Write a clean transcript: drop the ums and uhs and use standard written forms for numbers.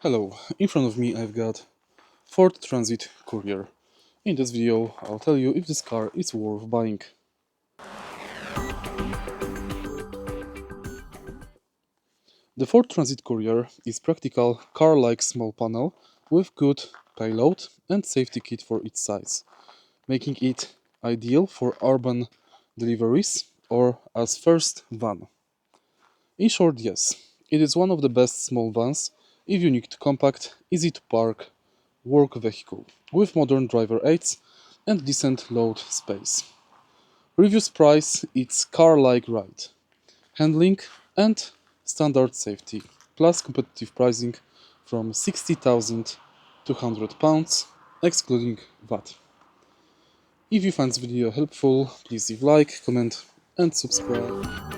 Hello, in front of me I've got FORD Transit Courier. In this video I'll tell you if this car is worth buying. The FORD Transit Courier is practical car-like small panel with good payload and safety kit for its size, making it ideal for urban deliveries or as first van. In short, yes, it is one of the best small vans if you need compact, easy to park work vehicle with modern driver aids and decent load space. Reviews price its car-like ride, handling and standard safety, plus competitive pricing from £60,200 excluding VAT. If you find this video helpful, please leave like, comment and subscribe.